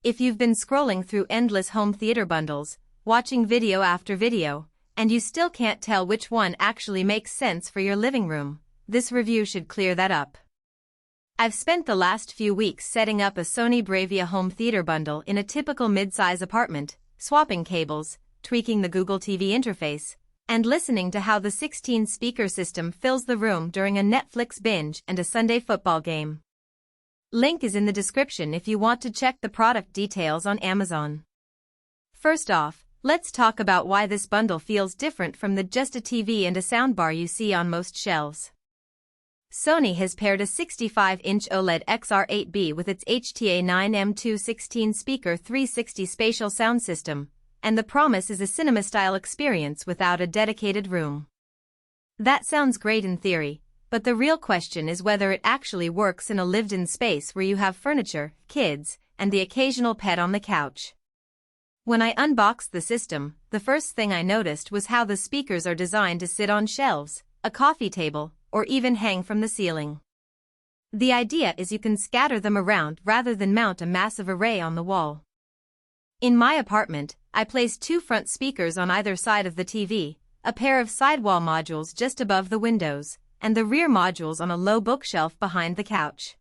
If you've been scrolling through endless home theater bundles, watching video after video, and you still can't tell which one actually makes sense for your living room, this review should clear that up. I've spent the last few weeks setting up a Sony BRAVIA home theater bundle in a typical mid-size apartment, swapping cables, tweaking the Google TV interface, and listening to how the 16-speaker system fills the room during a Netflix binge and a Sunday football game. Link is in the description if you want to check the product details on Amazon. First off, let's talk about why this bundle feels different from the just a TV and a soundbar you see on most shelves. Sony has paired a 65-inch OLED XR8B with its HTA9M2 16-speaker 360 spatial sound system, and the promise is a cinema-style experience without a dedicated room. That sounds great in theory, but the real question is whether it actually works in a lived-in space where you have furniture, kids, and the occasional pet on the couch. When I unboxed the system, the first thing I noticed was how the speakers are designed to sit on shelves, a coffee table, or even hang from the ceiling. The idea is you can scatter them around rather than mount a massive array on the wall. In my apartment, I placed two front speakers on either side of the TV, a pair of sidewall modules just above the windows, and the rear modules on a low bookshelf behind the couch.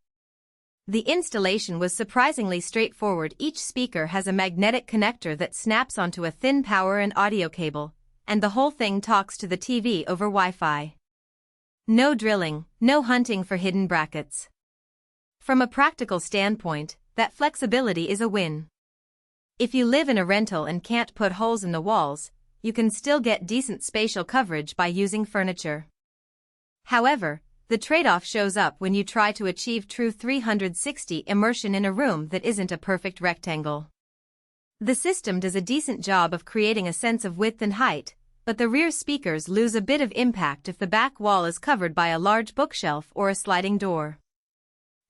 The installation was surprisingly straightforward. Each speaker has a magnetic connector that snaps onto a thin power and audio cable, and the whole thing talks to the TV over Wi-Fi. No drilling, no hunting for hidden brackets. From a practical standpoint, that flexibility is a win. If you live in a rental and can't put holes in the walls, you can still get decent spatial coverage by using furniture. However, the trade-off shows up when you try to achieve true 360 immersion in a room that isn't a perfect rectangle. The system does a decent job of creating a sense of width and height, but the rear speakers lose a bit of impact if the back wall is covered by a large bookshelf or a sliding door.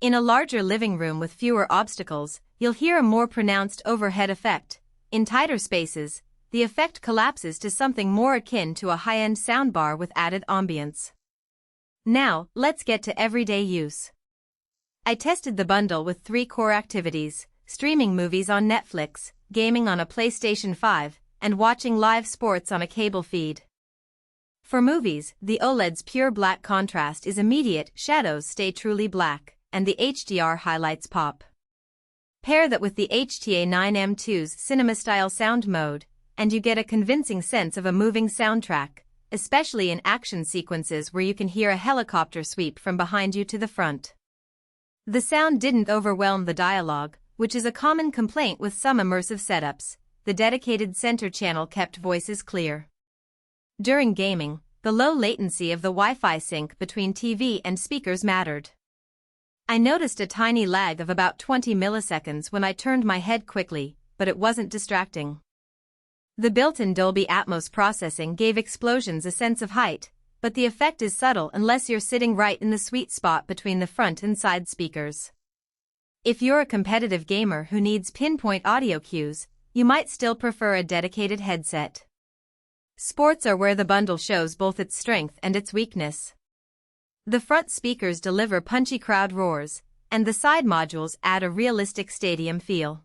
In a larger living room with fewer obstacles, you'll hear a more pronounced overhead effect. In tighter spaces, the effect collapses to something more akin to a high-end soundbar with added ambience. Now, let's get to everyday use. I tested the bundle with 3 core activities: streaming movies on Netflix, gaming on a PlayStation 5, and watching live sports on a cable feed. For movies, the OLED's pure black contrast is immediate, shadows stay truly black, and the HDR highlights pop. Pair that with the HTA9M2's cinema-style sound mode, and you get a convincing sense of a moving soundtrack, especially in action sequences where you can hear a helicopter sweep from behind you to the front. The sound didn't overwhelm the dialogue, which is a common complaint with some immersive setups. The dedicated center channel kept voices clear. During gaming, the low latency of the Wi-Fi sync between TV and speakers mattered. I noticed a tiny lag of about 20 milliseconds when I turned my head quickly, but it wasn't distracting. The built-in Dolby Atmos processing gave explosions a sense of height, but the effect is subtle unless you're sitting right in the sweet spot between the front and side speakers. If you're a competitive gamer who needs pinpoint audio cues, you might still prefer a dedicated headset. Sports are where the bundle shows both its strength and its weakness. The front speakers deliver punchy crowd roars, and the side modules add a realistic stadium feel.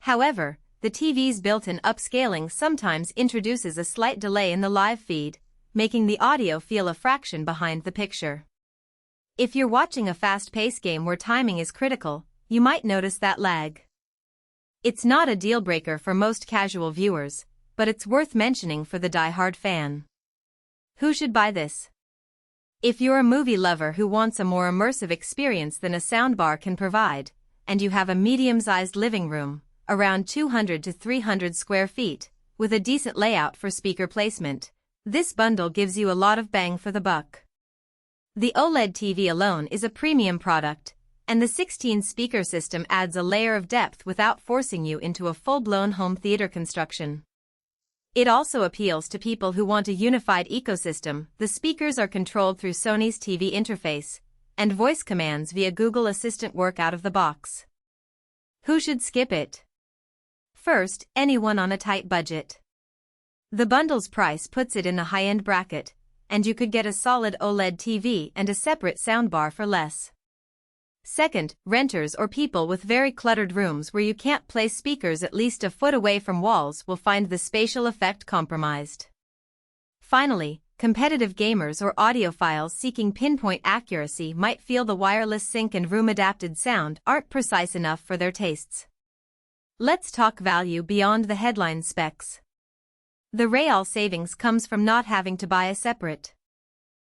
However, the TV's built-in upscaling sometimes introduces a slight delay in the live feed, making the audio feel a fraction behind the picture. If you're watching a fast-paced game where timing is critical, you might notice that lag. It's not a deal-breaker for most casual viewers, but it's worth mentioning for the die-hard fan. Who should buy this? If you're a movie lover who wants a more immersive experience than a soundbar can provide, and you have a medium-sized living room, around 200 to 300 square feet, with a decent layout for speaker placement, this bundle gives you a lot of bang for the buck. The OLED TV alone is a premium product, and the 16-speaker system adds a layer of depth without forcing you into a full-blown home theater construction. It also appeals to people who want a unified ecosystem. The speakers are controlled through Sony's TV interface, and voice commands via Google Assistant work out of the box. Who should skip it? First, anyone on a tight budget. The bundle's price puts it in the high-end bracket, and you could get a solid OLED TV and a separate soundbar for less. Second, renters or people with very cluttered rooms where you can't place speakers at least a foot away from walls will find the spatial effect compromised. Finally, competitive gamers or audiophiles seeking pinpoint accuracy might feel the wireless sync and room-adapted sound aren't precise enough for their tastes. Let's talk value beyond the headline specs. The real savings comes from not having to buy a separate